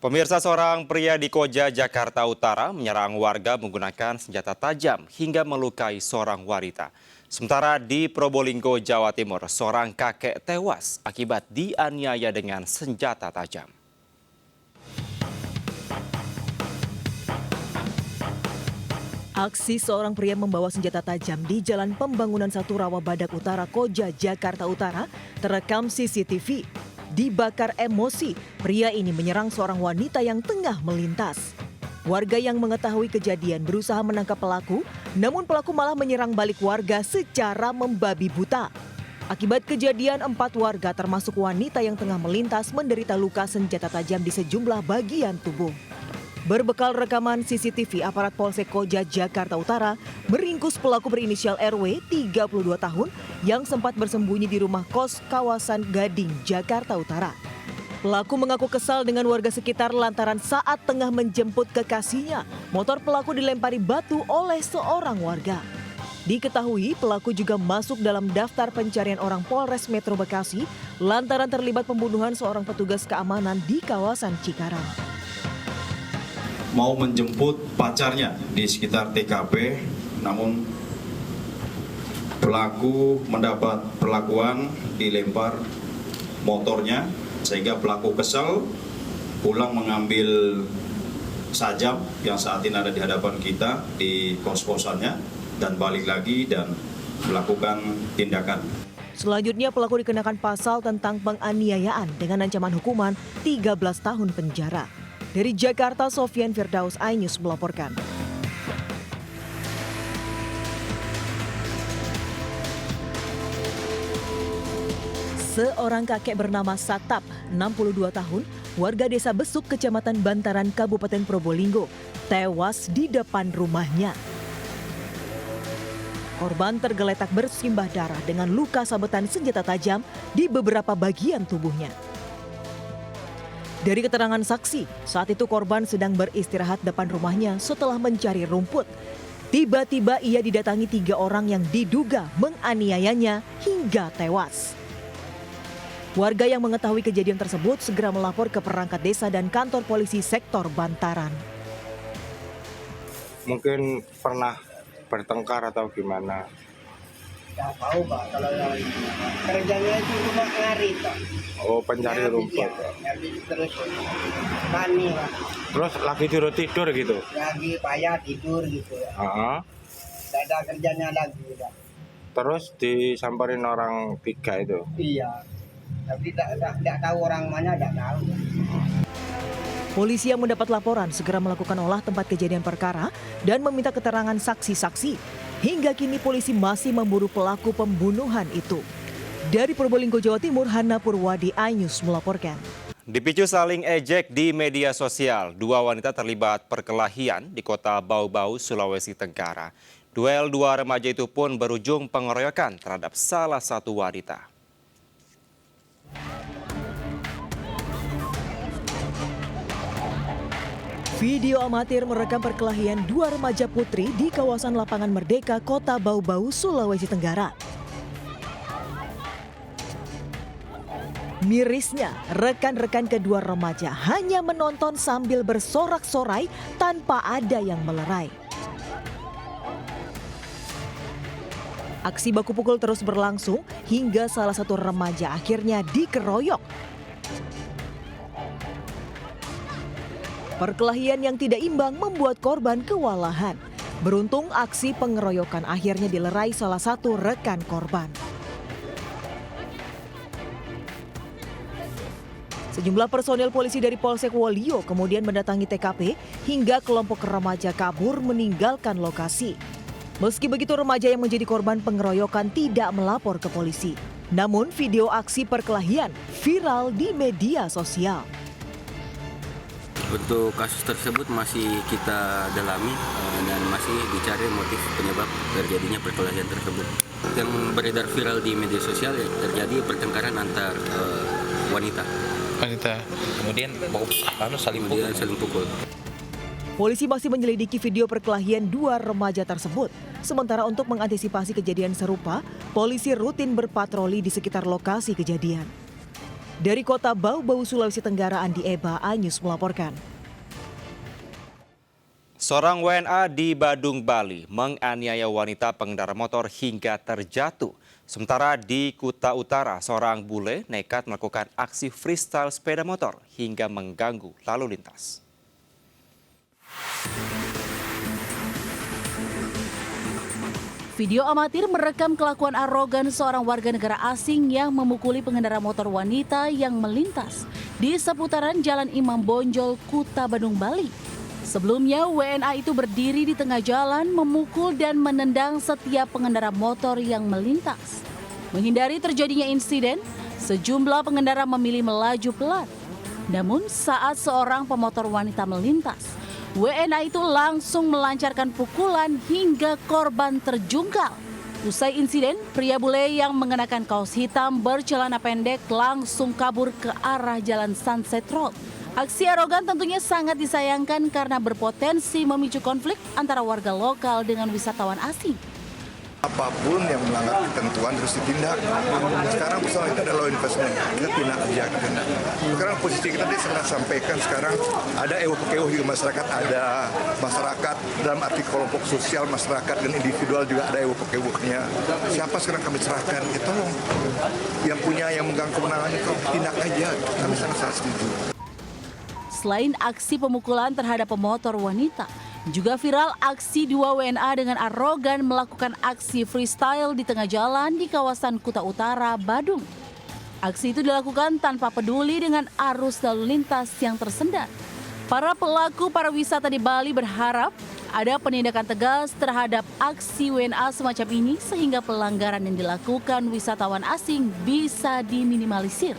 Pemirsa, seorang pria di Koja, Jakarta Utara menyerang warga menggunakan senjata tajam hingga melukai seorang wanita. Sementara di Probolinggo, Jawa Timur, seorang kakek tewas akibat dianiaya dengan senjata tajam. Aksi seorang pria membawa senjata tajam di Jalan Pembangunan 1 Rawabadak Utara, Koja, Jakarta Utara terekam CCTV. Dibakar emosi, pria ini menyerang seorang wanita yang tengah melintas. Warga yang mengetahui kejadian berusaha menangkap pelaku, namun pelaku malah menyerang balik warga secara membabi buta. Akibat kejadian, 4 warga termasuk wanita yang tengah melintas menderita luka senjata tajam di sejumlah bagian tubuh. Berbekal rekaman CCTV, aparat Polsek Koja, Jakarta Utara meringkus pelaku berinisial RW, 32 tahun, yang sempat bersembunyi di rumah kos kawasan Gading, Jakarta Utara. Pelaku mengaku kesal dengan warga sekitar lantaran saat tengah menjemput kekasihnya, motor pelaku dilempari batu oleh seorang warga. Diketahui pelaku juga masuk dalam daftar pencarian orang Polres Metro Bekasi lantaran terlibat pembunuhan seorang petugas keamanan di kawasan Cikarang. Mau menjemput pacarnya di sekitar TKP, namun pelaku mendapat perlakuan dilempar motornya sehingga pelaku kesal, pulang mengambil sajam yang saat ini ada di hadapan kita di kos-kosannya dan balik lagi dan melakukan tindakan. Selanjutnya pelaku dikenakan pasal tentang penganiayaan dengan ancaman hukuman 13 tahun penjara. Dari Jakarta, Sofian Firdaus, iNews melaporkan. Seorang kakek bernama Satap, 62 tahun, warga desa Besuk, Kecamatan Bantaran, Kabupaten Probolinggo, tewas di depan rumahnya. Korban tergeletak bersimbah darah dengan luka sabetan senjata tajam di beberapa bagian tubuhnya. Dari keterangan saksi, saat itu korban sedang beristirahat depan rumahnya setelah mencari rumput. Tiba-tiba ia didatangi 3 orang yang diduga menganiayanya hingga tewas. Warga yang mengetahui kejadian tersebut segera melapor ke perangkat desa dan kantor polisi sektor Bantaran. Mungkin pernah bertengkar atau gimana? Tidak tahu Pak, kalau yang kerjanya itu cuma ngari Pak. Oh, pencari rumput. Nyari terus tani Pak. Terus lagi tidur gitu? Lagi payah tidur gitu ya. Tidak ada kerjanya lagi Pak. Terus disamperin orang 3 itu? Iya, tapi tidak tahu orang mana, tidak tahu. Polisi yang mendapat laporan segera melakukan olah tempat kejadian perkara dan meminta keterangan saksi-saksi. Hingga kini polisi masih memburu pelaku pembunuhan itu. Dari Probolinggo, Jawa Timur, Hana Purwadi, iNews melaporkan. Dipicu saling ejek di media sosial, 2 wanita terlibat perkelahian di kota Bau-Bau, Sulawesi Tenggara. Duel 2 remaja itu pun berujung pengeroyokan terhadap salah satu wanita. Video amatir merekam perkelahian 2 remaja putri di kawasan Lapangan Merdeka, Kota Bau-Bau, Sulawesi Tenggara. Mirisnya, rekan-rekan kedua remaja hanya menonton sambil bersorak-sorai tanpa ada yang melerai. Aksi baku pukul terus berlangsung hingga salah satu remaja akhirnya dikeroyok. Perkelahian yang tidak imbang membuat korban kewalahan. Beruntung aksi pengeroyokan akhirnya dilerai salah satu rekan korban. Sejumlah personel polisi dari Polsek Wolio kemudian mendatangi TKP hingga kelompok remaja kabur meninggalkan lokasi. Meski begitu, remaja yang menjadi korban pengeroyokan tidak melapor ke polisi. Namun video aksi perkelahian viral di media sosial. Untuk kasus tersebut masih kita dalami dan masih dicari motif penyebab terjadinya perkelahian tersebut. Yang beredar viral di media sosial terjadi pertengkaran antar wanita. Kemudian saling pukul. Polisi masih menyelidiki video perkelahian 2 remaja tersebut. Sementara untuk mengantisipasi kejadian serupa, polisi rutin berpatroli di sekitar lokasi kejadian. Dari kota Bau-Bau, Sulawesi Tenggara, Andi Eba, iNews melaporkan. Seorang WNA di Badung, Bali menganiaya wanita pengendara motor hingga terjatuh. Sementara di Kuta Utara, seorang bule nekat melakukan aksi freestyle sepeda motor hingga mengganggu lalu lintas. Video amatir merekam kelakuan arogan seorang warga negara asing yang memukuli pengendara motor wanita yang melintas di seputaran Jalan Imam Bonjol, Kuta Badung, Bali. Sebelumnya, WNA itu berdiri di tengah jalan memukul dan menendang setiap pengendara motor yang melintas. Menghindari terjadinya insiden, sejumlah pengendara memilih melaju pelan. Namun saat seorang pemotor wanita melintas, WNA itu langsung melancarkan pukulan hingga korban terjungkal. Usai insiden, pria bule yang mengenakan kaos hitam bercelana pendek langsung kabur ke arah Jalan Sunset Road. Aksi arogan tentunya sangat disayangkan karena berpotensi memicu konflik antara warga lokal dengan wisatawan asing. Apapun yang melanggar ketentuan harus ditindak. Sekarang persoalan kita adalah law enforcement, kita tindak aja. Sekarang posisi kita tadi sudah sampaikan, sekarang ada ewok-ewok di masyarakat, ada masyarakat dalam arti kelompok sosial masyarakat dan individual juga ada ewok-ewoknya. Siapa sekarang kami serahkan? Ya tolong, yang punya yang megang kewenangan itu tindak aja. Kami sangat setuju. Selain aksi pemukulan terhadap pemotor wanita, juga viral aksi dua WNA dengan arogan melakukan aksi freestyle di tengah jalan di kawasan Kuta Utara, Badung. Aksi itu dilakukan tanpa peduli dengan arus lalu lintas yang tersendat. Para pelaku pariwisata di Bali berharap ada penindakan tegas terhadap aksi WNA semacam ini sehingga pelanggaran yang dilakukan wisatawan asing bisa diminimalisir.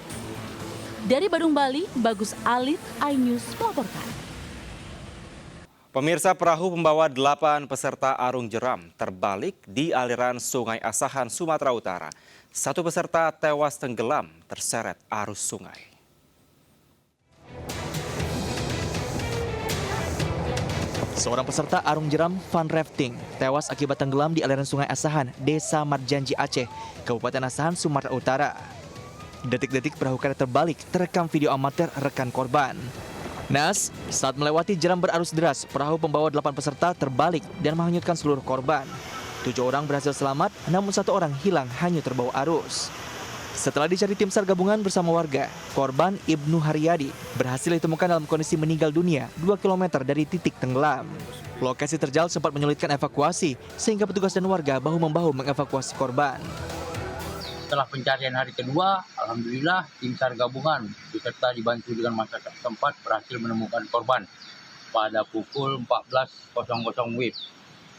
Dari Badung, Bali, Bagus Alit, iNews melaporkan. Pemirsa, perahu pembawa 8 peserta arung jeram terbalik di aliran Sungai Asahan, Sumatera Utara. 1 peserta tewas tenggelam terseret arus sungai. Seorang peserta arung jeram fun rafting tewas akibat tenggelam di aliran Sungai Asahan, Desa Marjanji, Aceh, Kabupaten Asahan, Sumatera Utara. Detik-detik perahu karet terbalik terekam video amatir rekan korban. Naas, saat melewati jeram berarus deras, perahu pembawa 8 peserta terbalik dan menghanyutkan seluruh korban. 7 orang berhasil selamat, namun 1 orang hilang hanyut terbawa arus. Setelah dicari tim SAR gabungan bersama warga, korban Ibnu Haryadi berhasil ditemukan dalam kondisi meninggal dunia 2 km dari titik tenggelam. Lokasi terjal sempat menyulitkan evakuasi, sehingga petugas dan warga bahu-membahu mengevakuasi korban. Setelah pencarian hari kedua, alhamdulillah tim SAR gabungan beserta dibantu dengan masyarakat setempat berhasil menemukan korban pada pukul 14.00 WIB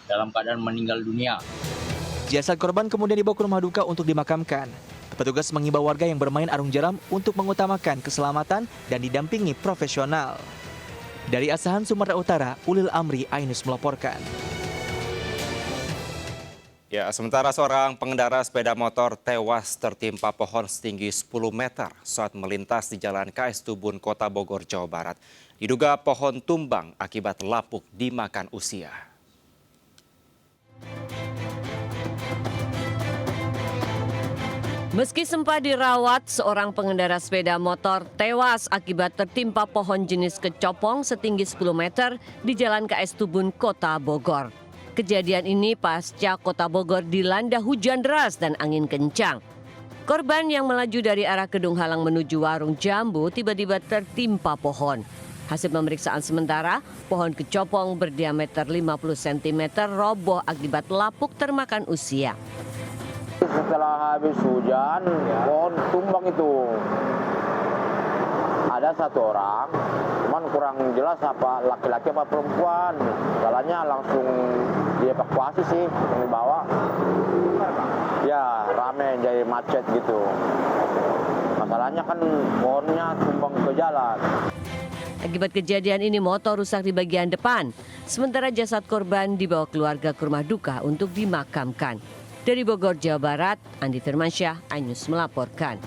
dalam keadaan meninggal dunia. Jasad korban kemudian dibawa ke rumah duka untuk dimakamkan. Petugas mengimbau warga yang bermain arung jeram untuk mengutamakan keselamatan dan didampingi profesional. Dari Asahan, Sumatera Utara, Ulil Amri, iNews melaporkan. Ya, sementara seorang pengendara sepeda motor tewas tertimpa pohon setinggi 10 meter saat melintas di Jalan KS Tubun, Kota Bogor, Jawa Barat. Diduga pohon tumbang akibat lapuk dimakan usia. Meski sempat dirawat, seorang pengendara sepeda motor tewas akibat tertimpa pohon jenis kecopong setinggi 10 meter di Jalan KS Tubun, Kota Bogor. Kejadian ini pasca Kota Bogor dilanda hujan deras dan angin kencang. Korban yang melaju dari arah Kedung Halang menuju Warung Jambu tiba-tiba tertimpa pohon. Hasil pemeriksaan sementara, pohon kecopong berdiameter 50 cm roboh akibat lapuk termakan usia. Setelah habis hujan, pohon tumbang itu. Ada 1 orang, cuman kurang jelas apa laki-laki apa perempuan. Jalannya langsung dievakuasi sih, yang dibawa. Ya, rame jadi macet gitu. Masalahnya kan pohonnya tumbang ke jalan. Akibat kejadian ini motor rusak di bagian depan. Sementara jasad korban dibawa keluarga ke rumah duka untuk dimakamkan. Dari Bogor, Jawa Barat, Andi Firmansyah, iNews melaporkan.